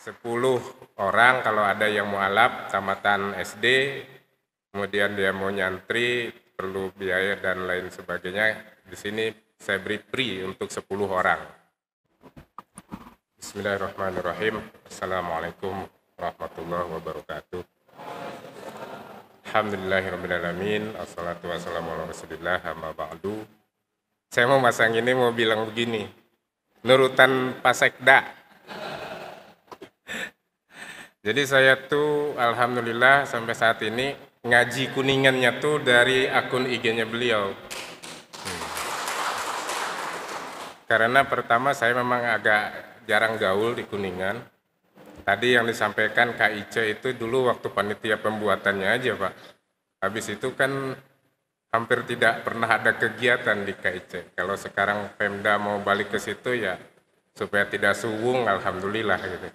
10 orang kalau ada yang mualaf tamatan SD, kemudian dia mau nyantri, perlu biaya dan lain sebagainya. Di sini saya beri free untuk 10 orang. Bismillahirrahmanirrahim. Assalamualaikum warahmatullahi wabarakatuh. Alhamdulillahirrahmanirrahim. Assalatu wassalamu ala rasulillah amma ba'du. Saya mau masang ini mau bilang begini. Nurutan Pak Sekda. Jadi saya tuh alhamdulillah sampai saat ini ngaji Kuningannya tuh dari akun IG-nya beliau. Karena pertama saya memang agak jarang gaul di Kuningan. Tadi yang disampaikan Kak Ice itu dulu waktu panitia pembuatannya aja Pak. Habis itu kan hampir tidak pernah ada kegiatan di Kak Ice. Kalau sekarang Pemda mau balik ke situ ya supaya tidak suwung, alhamdulillah gitu.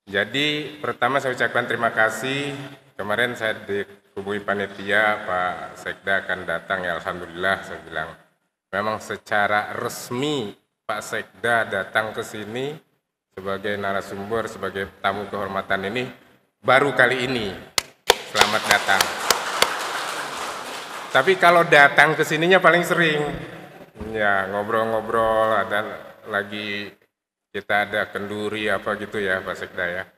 Jadi pertama saya ucapkan terima kasih. Kemarin saya dihubungi panitia, Pak Sekda akan datang ya, alhamdulillah saya bilang. Memang secara resmi Pak Sekda datang ke sini sebagai narasumber, sebagai tamu kehormatan ini baru kali ini. Selamat datang. Tapi kalau datang ke sininya paling sering. Ya, ngobrol-ngobrol, ada lagi kita ada kenduri apa gitu ya Pak Sekda ya.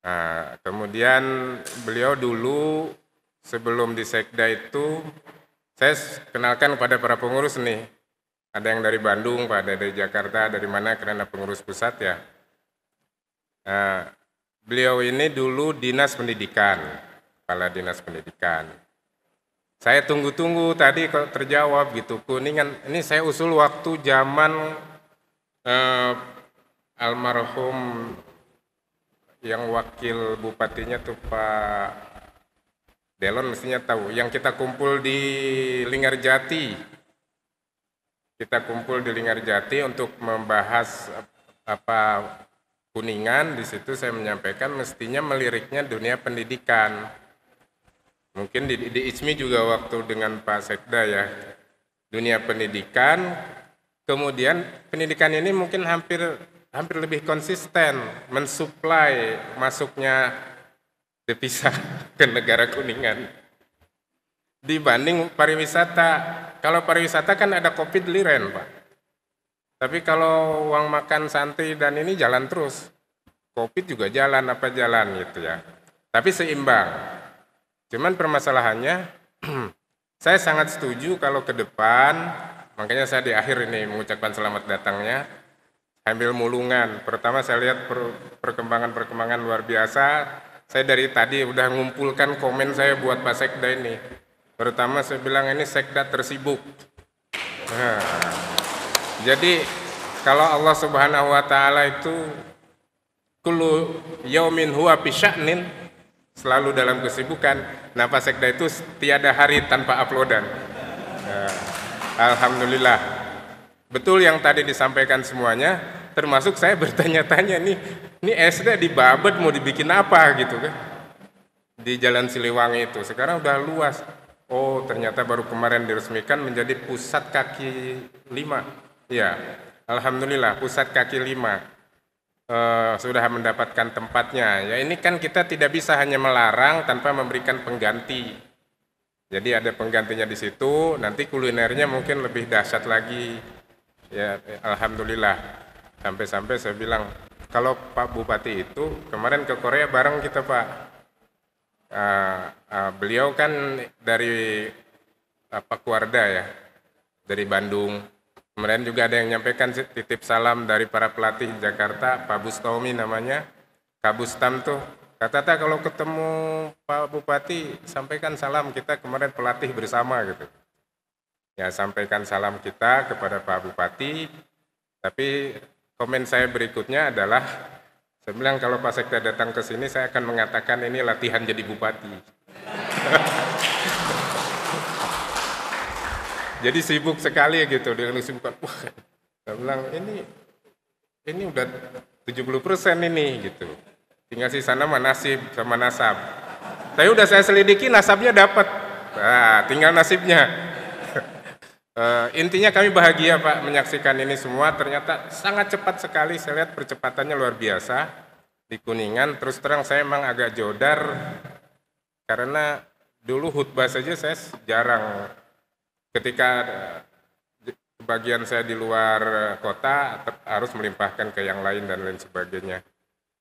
Nah, kemudian beliau dulu sebelum di Sekda itu saya kenalkan kepada para pengurus nih. Ada yang dari Bandung, Pak, ada dari Jakarta, dari mana karena pengurus pusat ya. Nah, beliau ini dulu dinas pendidikan, kepala dinas pendidikan. Saya tunggu-tunggu tadi kalau terjawab gitu. Kuningan, ini saya usul waktu zaman almarhum yang wakil bupatinya tuh Pak Delon mestinya tahu. Yang kita kumpul di Linggarjati. Kita kumpul di Linggarjati untuk membahas apa Kuningan. Di situ saya menyampaikan mestinya meliriknya dunia pendidikan. Mungkin di ISMI juga waktu dengan Pak Sekda ya. Dunia pendidikan. Kemudian pendidikan ini mungkin hampir lebih konsisten mensuplai masuknya devisa ke negara Kuningan dibanding pariwisata. Kalau pariwisata kan ada Covid liren Pak. Tapi kalau uang makan santri dan ini jalan terus. Covid juga jalan apa jalan gitu ya. Tapi seimbang. Cuman permasalahannya saya sangat setuju kalau ke depan, makanya saya di akhir ini mengucapkan selamat datangnya, ambil mulungan. Pertama saya lihat perkembangan luar biasa. Saya dari tadi udah ngumpulkan komen saya buat Pak Sekda ini. Pertama saya bilang ini Sekda tersibuk. Nah, jadi kalau Allah Subhanahu wa taala itu kullu yaumin huwa fi sya'nin, selalu dalam kesibukan. Nah, Pak Sekda itu tiada hari tanpa uploadan. Nah, alhamdulillah. Betul yang tadi disampaikan semuanya, termasuk saya bertanya-tanya nih, ini SD di Babet mau dibikin apa gitu kan? Di Jalan Siliwangi itu, sekarang udah luas. Oh, ternyata baru kemarin diresmikan menjadi pusat kaki 5. Ya, alhamdulillah pusat kaki 5 sudah mendapatkan tempatnya. Ya ini kan kita tidak bisa hanya melarang tanpa memberikan pengganti. Jadi ada penggantinya di situ, nanti kulinernya mungkin lebih dahsyat lagi. Ya, alhamdulillah. Sampai-sampai saya bilang, kalau Pak Bupati itu kemarin ke Korea bareng kita Pak. Beliau kan dari Kuarda ya, dari Bandung. Kemudian juga ada yang menyampaikan titip salam dari para pelatih Jakarta, Pak Bustomi namanya, Kak Bustam tuh. Kata kalau ketemu Pak Bupati, sampaikan salam kita kemarin pelatih bersama gitu. Ya, sampaikan salam kita kepada Pak Bupati. Tapi komen saya berikutnya adalah, saya bilang kalau Pak Sekda datang ke sini, saya akan mengatakan ini latihan jadi bupati. Jadi sibuk sekali gitu dengan kesibukan. Wah, saya bilang ini udah 70% ini gitu. Tinggal sisa nama nasib sama nasab. Tapi udah saya selidiki nasabnya dapat. Nah, tinggal nasibnya. Intinya kami bahagia Pak menyaksikan ini semua, ternyata sangat cepat sekali, saya lihat percepatannya luar biasa di Kuningan. Terus terang saya emang agak jodar, karena dulu khutbah saja saya jarang, ketika bagian saya di luar kota harus melimpahkan ke yang lain dan lain sebagainya.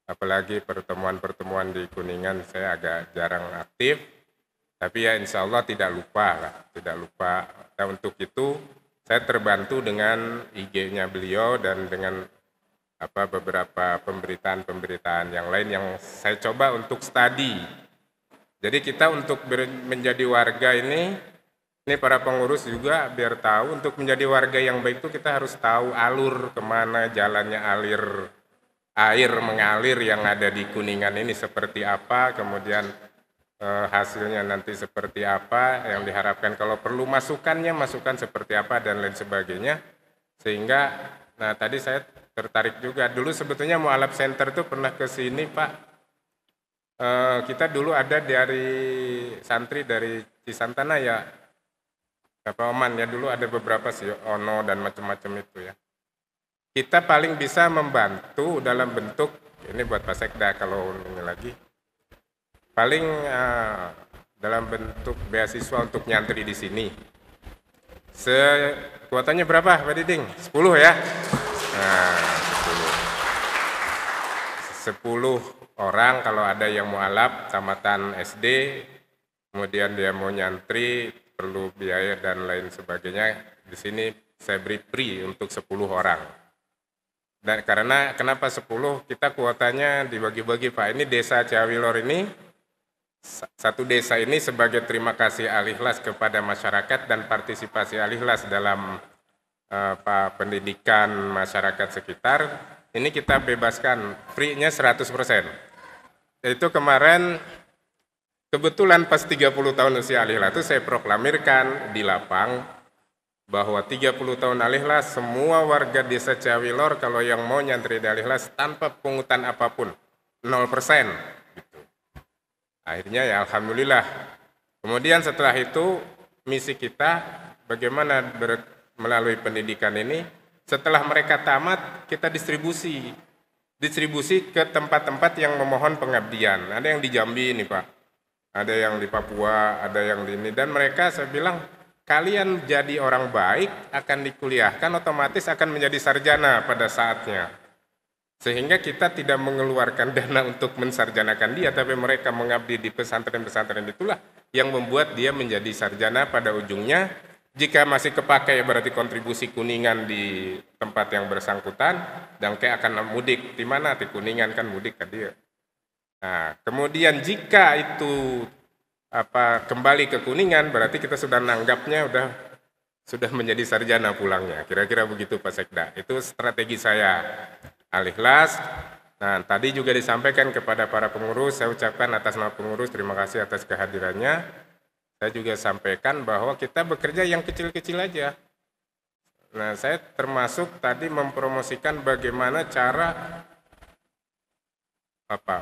Apalagi pertemuan-pertemuan di Kuningan saya agak jarang aktif, tapi ya insya Allah tidak lupa lah, tidak lupa. Nah, untuk itu saya terbantu dengan IG-nya beliau dan dengan beberapa pemberitaan-pemberitaan yang lain yang saya coba untuk studi. Jadi kita untuk menjadi warga ini para pengurus juga biar tahu, untuk menjadi warga yang baik itu kita harus tahu alur kemana jalannya air mengalir yang ada di Kuningan ini seperti apa, kemudian hasilnya nanti seperti apa, yang diharapkan kalau perlu masukan seperti apa dan lain sebagainya. Sehingga nah tadi saya tertarik juga, dulu sebetulnya Mu'alaf Center itu pernah ke sini Pak. Kita dulu ada dari santri dari Cisantana ya, Pak Oman ya, dulu ada beberapa sih, Ono dan macam-macam itu ya. Kita paling bisa membantu dalam bentuk, ini buat Pak Sekda kalau ini lagi, paling dalam bentuk beasiswa untuk nyantri di sini. Kuotanya berapa Pak Diding? 10 ya? Nah, 10 orang kalau ada yang mualaf tamatan SD, kemudian dia mau nyantri, perlu biaya dan lain sebagainya. Di sini saya beri free untuk 10 orang. Dan karena kenapa 10? Kita kuotanya dibagi-bagi Pak. Ini desa Ciawilor ini, satu desa ini sebagai terima kasih Al-Ikhlas kepada masyarakat dan partisipasi Al-Ikhlas dalam pendidikan masyarakat sekitar, ini kita bebaskan free-nya 100%. Itu kemarin kebetulan pas 30 tahun usia Al-Ikhlas itu saya proklamirkan di lapang bahwa 30 tahun Al-Ikhlas semua warga desa Ciawilor kalau yang mau nyantri di Al-Ikhlas tanpa pungutan apapun 0%. Akhirnya ya alhamdulillah. Kemudian setelah itu misi kita bagaimana melalui pendidikan ini, setelah mereka tamat kita distribusi ke tempat-tempat yang memohon pengabdian. Ada yang di Jambi nih Pak, ada yang di Papua, ada yang di ini, dan mereka saya bilang kalian jadi orang baik akan dikuliahkan, otomatis akan menjadi sarjana pada saatnya. Sehingga kita tidak mengeluarkan dana untuk mensarjanakan dia, tapi mereka mengabdi di pesantren-pesantren itulah yang membuat dia menjadi sarjana pada ujungnya. Jika masih kepakai berarti kontribusi Kuningan di tempat yang bersangkutan, dan kayak akan mudik di mana di Kuningan kan mudik ke dia. Nah, kemudian jika itu kembali ke Kuningan berarti kita sudah nanggapnya sudah menjadi sarjana pulangnya. Kira-kira begitu Pak Sekda. Itu strategi saya. Al-Ikhlas. Nah, tadi juga disampaikan kepada para pengurus, saya ucapkan atas nama pengurus terima kasih atas kehadirannya. Saya juga sampaikan bahwa kita bekerja yang kecil-kecil aja. Nah, saya termasuk tadi mempromosikan bagaimana cara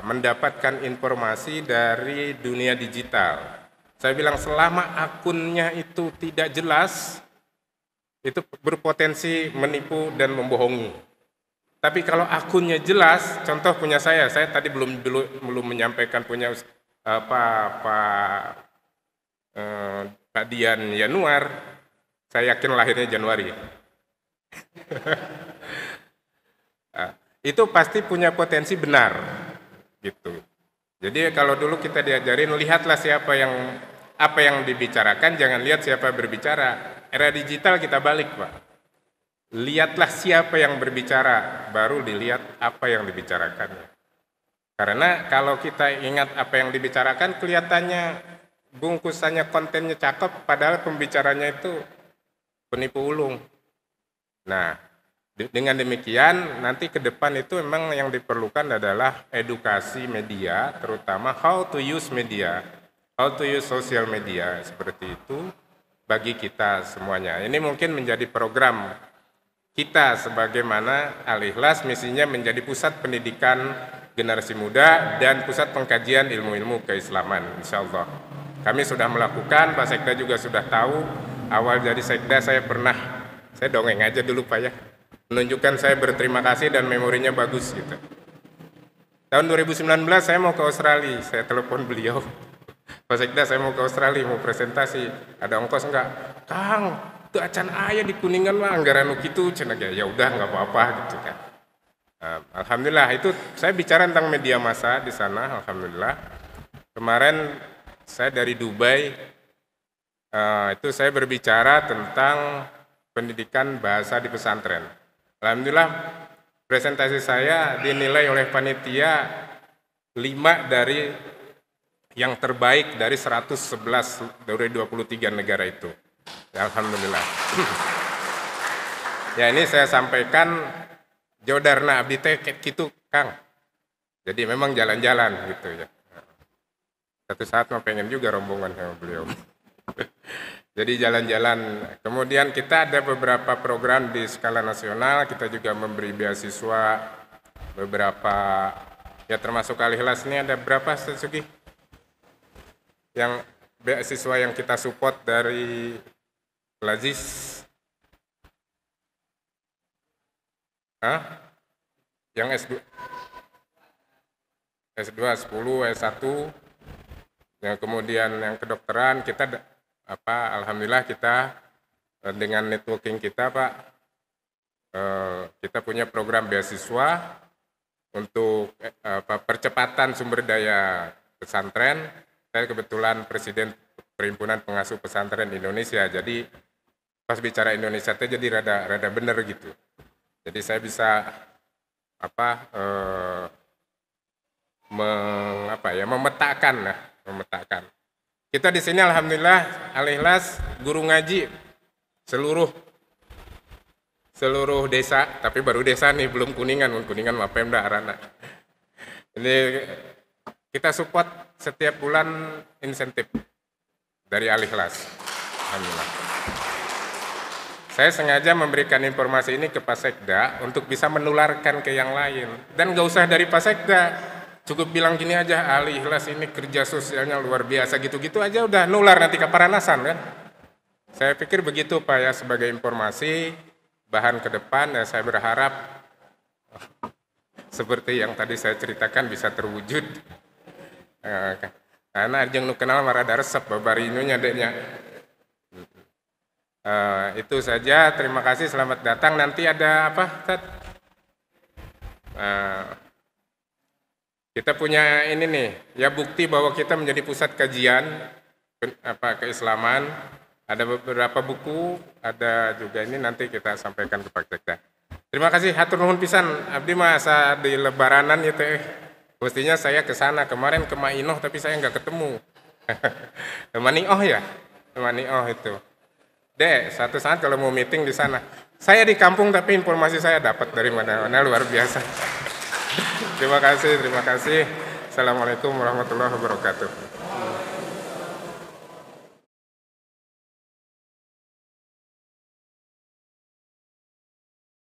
mendapatkan informasi dari dunia digital. Saya bilang selama akunnya itu tidak jelas, itu berpotensi menipu dan membohongi. Tapi kalau akunnya jelas, contoh punya saya tadi belum menyampaikan punya Pak Dian Yanuar, saya yakin lahirnya Januari. Itu pasti punya potensi benar, gitu. Jadi kalau dulu kita diajarin lihatlah apa yang dibicarakan, jangan lihat siapa berbicara. Era digital kita balik Pak. Lihatlah siapa yang berbicara, baru dilihat apa yang dibicarakannya. Karena kalau kita ingat apa yang dibicarakan, kelihatannya bungkusannya kontennya cakep, padahal pembicaranya itu penipu ulung. Nah, dengan demikian nanti ke depan itu memang yang diperlukan adalah edukasi media, terutama how to use media, how to use social media, seperti itu bagi kita semuanya. Ini mungkin menjadi program kita sebagaimana Al-Ikhlas misinya menjadi pusat pendidikan generasi muda dan pusat pengkajian ilmu-ilmu keislaman, insyaallah. Kami sudah melakukan, Pak Sekda juga sudah tahu, awal jadi sekda saya dongeng aja dulu Pak ya, menunjukkan saya berterima kasih dan memorinya bagus gitu. Tahun 2019 saya mau ke Australia, saya telepon beliau, Pak Sekda saya mau ke Australia, mau presentasi, ada ongkos enggak? Kang, itu acan ayah di Kuningan mah anggaran gitu, cenah ya udah nggak apa-apa gitu kan. Alhamdulillah itu saya bicara tentang media massa di sana, alhamdulillah. Kemarin saya dari Dubai, itu saya berbicara tentang pendidikan bahasa di pesantren. Alhamdulillah presentasi saya dinilai oleh panitia 5 dari yang terbaik dari 111 dari 23 negara itu. Ya, alhamdulillah. Ya ini saya sampaikan jodarna abdi teh gitu Kang. Jadi memang jalan-jalan gitu ya. Satu saat mau pengen juga rombongan sama beliau. Jadi jalan-jalan. Kemudian kita ada beberapa program di skala nasional, kita juga memberi beasiswa beberapa, ya termasuk Al-Ikhlas ini ada berapa Sugi? Yang beasiswa yang kita support dari Lazis? Hah? Yang S2 10, S1, yang kemudian yang kedokteran kita alhamdulillah kita dengan networking kita Pak, kita punya program beasiswa untuk percepatan sumber daya pesantren. Saya kebetulan Presiden Perhimpunan Pengasuh Pesantren Indonesia, jadi pas bicara Indonesia itu jadi rada bener gitu. Jadi saya bisa memetakan. Kita di sini alhamdulillah Al-Ikhlas guru ngaji seluruh desa, tapi baru desa nih, belum Kuningan mah Pemda Arana. Ini kita support setiap bulan insentif dari Al-Ikhlas. Alhamdulillah. Saya sengaja memberikan informasi ini ke Pak Sekda untuk bisa menularkan ke yang lain. Dan nggak usah dari Pak Sekda, cukup bilang gini aja, Al-Ikhlas ini kerja sosialnya luar biasa, gitu-gitu aja udah nular nanti ke Paranasan kan. Saya pikir begitu Pak ya, sebagai informasi, bahan ke depan, ya saya berharap seperti yang tadi saya ceritakan bisa terwujud. Karena Arjeng nu kenal marada resep, babarinunya adanya. Itu saja, terima kasih, selamat datang. Nanti ada apa, Tad? Kita punya ini nih, ya bukti bahwa kita menjadi pusat kajian keislaman. Ada beberapa buku, ada juga ini nanti kita sampaikan ke Pak Sekda. Terima kasih, hatur nuhun pisan. Abdi masa di lebaranan itu, mestinya saya ke sana kemarin ke Mainoh tapi saya nggak ketemu. Manioh ya, Manioh itu. Dek, satu saat kalau mau meeting di sana. Saya di kampung tapi informasi saya dapat dari mana-mana, luar biasa. Terima kasih. Assalamualaikum warahmatullahi wabarakatuh.